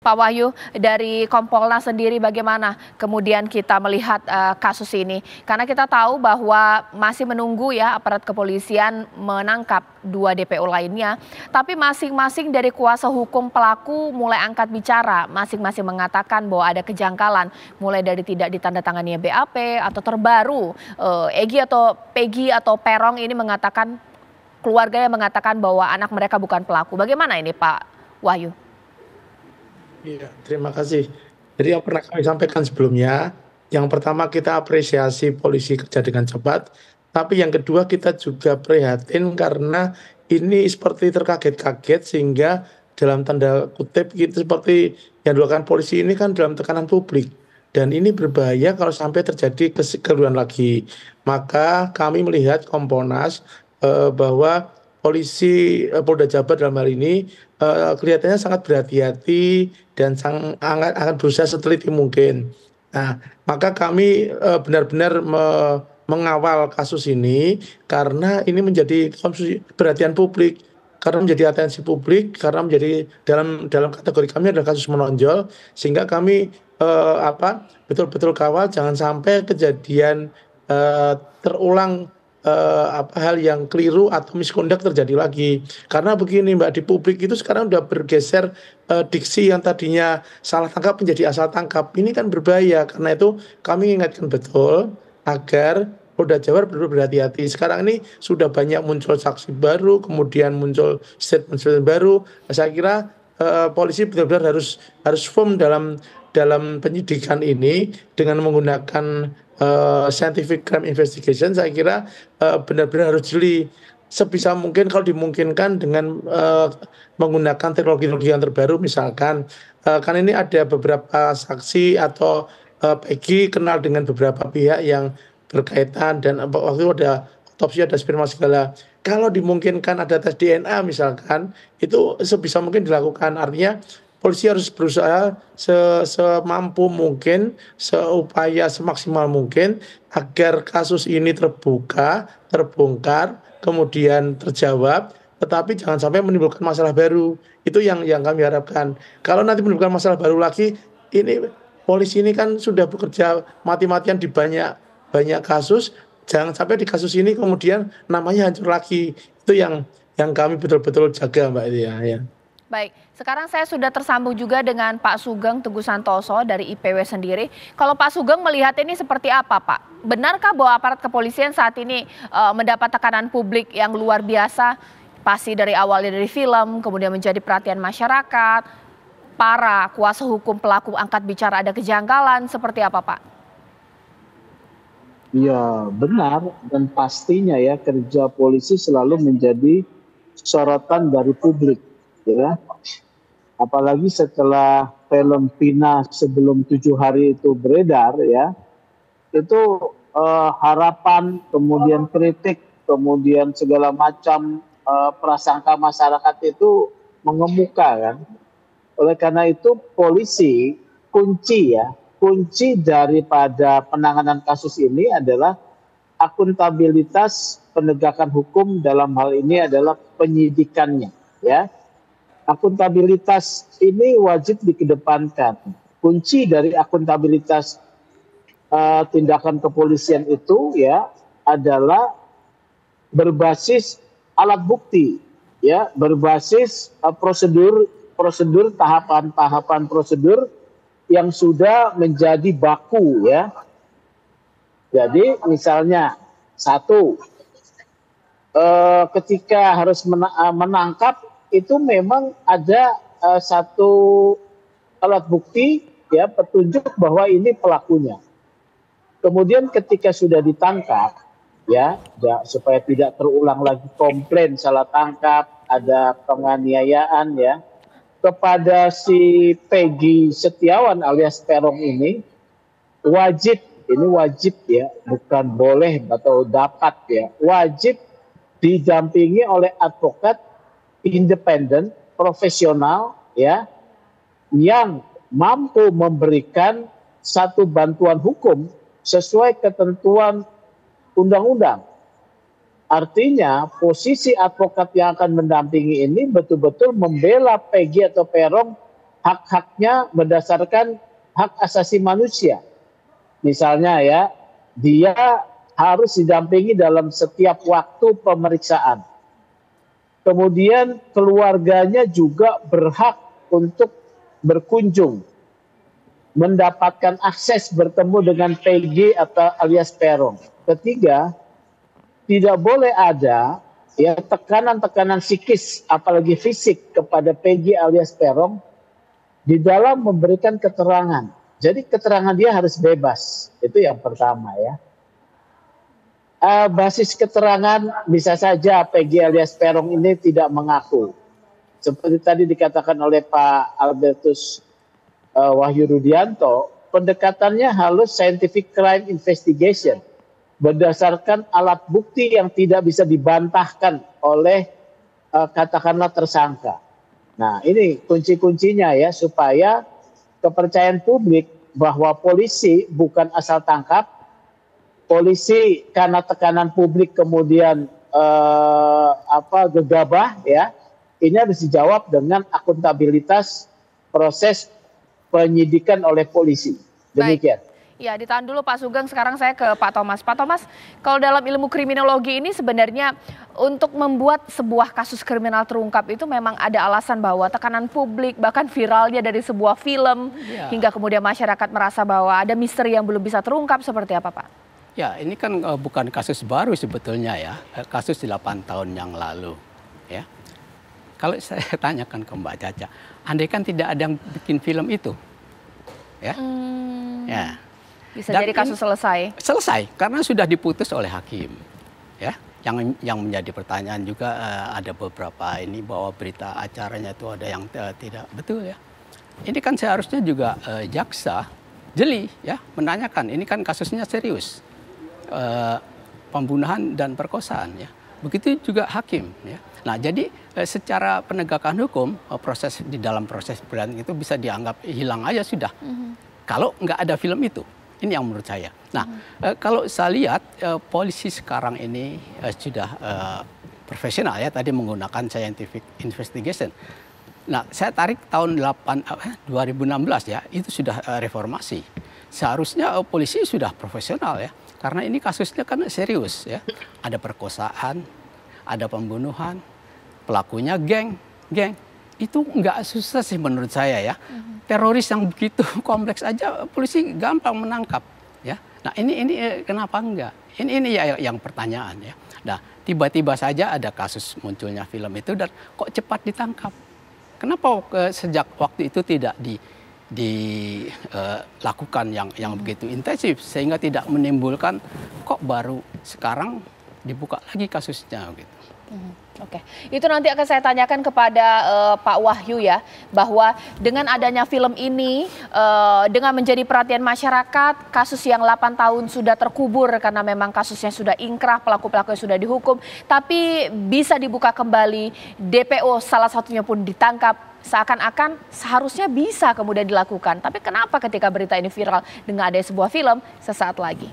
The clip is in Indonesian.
Pak Wahyu, dari Kompolnas sendiri bagaimana kemudian kita melihat kasus ini? Karena kita tahu bahwa masih menunggu ya aparat kepolisian menangkap 2 DPO lainnya, tapi masing-masing dari kuasa hukum pelaku mulai angkat bicara, masing-masing mengatakan bahwa ada kejanggalan, mulai dari tidak ditandatangani BAP atau terbaru Egy atau Peggy atau Peron ini mengatakan, keluarganya mengatakan bahwa anak mereka bukan pelaku. Bagaimana ini Pak Wahyu? Iya, terima kasih. Jadi yang pernah kami sampaikan sebelumnya, yang pertama kita apresiasi polisi kerja dengan cepat, tapi yang kedua kita juga prihatin karena ini seperti terkaget-kaget sehingga dalam tanda kutip gitu seperti yang dilakukan polisi ini kan dalam tekanan publik. Dan ini berbahaya kalau sampai terjadi kesekeruan lagi. Maka kami melihat Kompolnas bahwa polisi Polda Jabar dalam hal ini kelihatannya sangat berhati-hati dan akan berusaha seteliti mungkin. Nah, maka kami benar-benar mengawal kasus ini karena ini menjadi perhatian publik, karena menjadi atensi publik, karena menjadi dalam kategori kami adalah kasus menonjol, sehingga kami betul-betul kawal jangan sampai kejadian terulang hal yang keliru atau misconduct terjadi lagi. Karena begini Mbak, di publik itu sekarang udah bergeser diksi yang tadinya salah tangkap menjadi asal tangkap. Ini kan berbahaya, karena itu kami ingatkan betul agar Polda Jabar perlu berhati-hati. Sekarang ini sudah banyak muncul saksi baru, kemudian muncul statement-statement baru. Saya kira polisi benar-benar harus firm dalam penyidikan ini dengan menggunakan scientific crime investigation. Saya kira benar-benar harus jeli sebisa mungkin kalau dimungkinkan dengan menggunakan teknologi yang terbaru, misalkan kan ini ada beberapa saksi atau Peggy kenal dengan beberapa pihak yang berkaitan dan waktu itu ada otopsi, ada sperma segala. Kalau dimungkinkan ada tes DNA misalkan, itu sebisa mungkin dilakukan. Artinya polisi harus berusaha semampu mungkin, seupaya semaksimal mungkin agar kasus ini terbuka, terbongkar, kemudian terjawab, tetapi jangan sampai menimbulkan masalah baru. Itu yang kami harapkan. Kalau nanti menimbulkan masalah baru lagi, ini polisi ini kan sudah bekerja mati-matian di banyak kasus, jangan sampai di kasus ini kemudian namanya hancur lagi. Itu yang kami betul-betul jaga Mbak ya. Baik, sekarang saya sudah tersambung juga dengan Pak Sugeng Teguh Santoso dari IPW sendiri. Kalau Pak Sugeng melihat ini seperti apa Pak? Benarkah bahwa aparat kepolisian saat ini mendapat tekanan publik yang luar biasa? Pasti dari awalnya dari film, kemudian menjadi perhatian masyarakat, para kuasa hukum pelaku angkat bicara ada kejanggalan, seperti apa Pak? Ya benar, dan pastinya ya kerja polisi selalu menjadi sorotan dari publik. Ya, apalagi setelah film Vina sebelum 7 hari itu beredar ya, itu harapan, kemudian kritik, kemudian segala macam prasangka masyarakat itu mengemuka kan. Oleh karena itu polisi kunci daripada penanganan kasus ini adalah akuntabilitas penegakan hukum, dalam hal ini adalah penyidikannya ya. Akuntabilitas ini wajib dikedepankan. Kunci dari akuntabilitas tindakan kepolisian itu ya adalah berbasis alat bukti, ya, berbasis prosedur tahapan prosedur yang sudah menjadi baku ya. Jadi misalnya satu, ketika harus menangkap itu memang ada satu alat bukti ya, petunjuk bahwa ini pelakunya. Kemudian ketika sudah ditangkap ya supaya tidak terulang lagi komplain salah tangkap, ada penganiayaan ya kepada si Peggy Setiawan alias Peron ini, wajib ya, bukan boleh atau dapat ya, wajib didampingi oleh advokat independen, profesional ya, yang mampu memberikan satu bantuan hukum sesuai ketentuan undang-undang. Artinya posisi advokat yang akan mendampingi ini betul-betul membela Peggy atau Peron hak-haknya berdasarkan hak asasi manusia. Misalnya ya, dia harus didampingi dalam setiap waktu pemeriksaan. Kemudian keluarganya juga berhak untuk berkunjung, mendapatkan akses bertemu dengan PG atau alias Peron. Ketiga, tidak boleh ada ya tekanan-tekanan psikis apalagi fisik kepada PG alias Peron di dalam memberikan keterangan. Jadi keterangan dia harus bebas. Itu yang pertama ya. Basis keterangan bisa saja PG alias Peron ini tidak mengaku. Seperti tadi dikatakan oleh Pak Albertus Wahyu Rudianto, pendekatannya harus scientific crime investigation berdasarkan alat bukti yang tidak bisa dibantahkan oleh katakanlah tersangka. Nah, ini kunci-kuncinya ya, supaya kepercayaan publik bahwa polisi bukan asal tangkap, polisi karena tekanan publik kemudian gegabah ya, ini harus dijawab dengan akuntabilitas proses penyidikan oleh polisi. Demikian. Baik. Ya, ditahan dulu Pak Sugeng, sekarang saya ke Pak Thomas. Pak Thomas, kalau dalam ilmu kriminologi ini sebenarnya untuk membuat sebuah kasus kriminal terungkap itu memang ada alasan bahwa tekanan publik, bahkan viralnya dari sebuah film, hingga kemudian masyarakat merasa bahwa ada misteri yang belum bisa terungkap, seperti apa Pak? Ya, ini kan bukan kasus baru sebetulnya ya, kasus 8 tahun yang lalu. Ya, kalau saya tanyakan ke Mbak Caca, andai kan tidak ada yang bikin film itu, ya, ya. Bisa jadi kasus selesai. Selesai karena sudah diputus oleh hakim. Ya, yang menjadi pertanyaan juga ada beberapa ini bahwa berita acaranya itu ada yang tidak betul ya. Ini kan seharusnya juga jaksa jeli ya menanyakan. Ini kan kasusnya serius, pembunuhan dan perkosaan ya. Begitu juga hakim ya. Nah, jadi secara penegakan hukum proses di dalam proses peradilan itu bisa dianggap hilang aja sudah. Kalau nggak ada film itu. Ini yang menurut saya. Nah, kalau saya lihat polisi sekarang ini sudah profesional ya, tadi menggunakan scientific investigation. Nah, saya tarik tahun 2016 ya, itu sudah reformasi. Seharusnya polisi sudah profesional ya, karena ini kasusnya kan serius ya. Ada perkosaan, ada pembunuhan, pelakunya geng. Itu nggak susah sih menurut saya ya. Teroris yang begitu kompleks aja polisi gampang menangkap ya. Nah, ini kenapa enggak? Ini ya yang pertanyaan ya. Nah, tiba-tiba saja ada kasus munculnya film itu dan kok cepat ditangkap. Kenapa sejak waktu itu tidak dilakukan yang begitu intensif sehingga tidak menimbulkan kok baru sekarang dibuka lagi kasusnya gitu. Oke, itu nanti akan saya tanyakan kepada Pak Wahyu ya, bahwa dengan adanya film ini, dengan menjadi perhatian masyarakat, kasus yang 8 tahun sudah terkubur karena memang kasusnya sudah ingkrah, pelaku-pelakunya sudah dihukum, tapi bisa dibuka kembali, DPO salah satunya pun ditangkap, seakan-akan seharusnya bisa kemudian dilakukan. Tapi kenapa ketika berita ini viral dengan adanya sebuah film, sesaat lagi.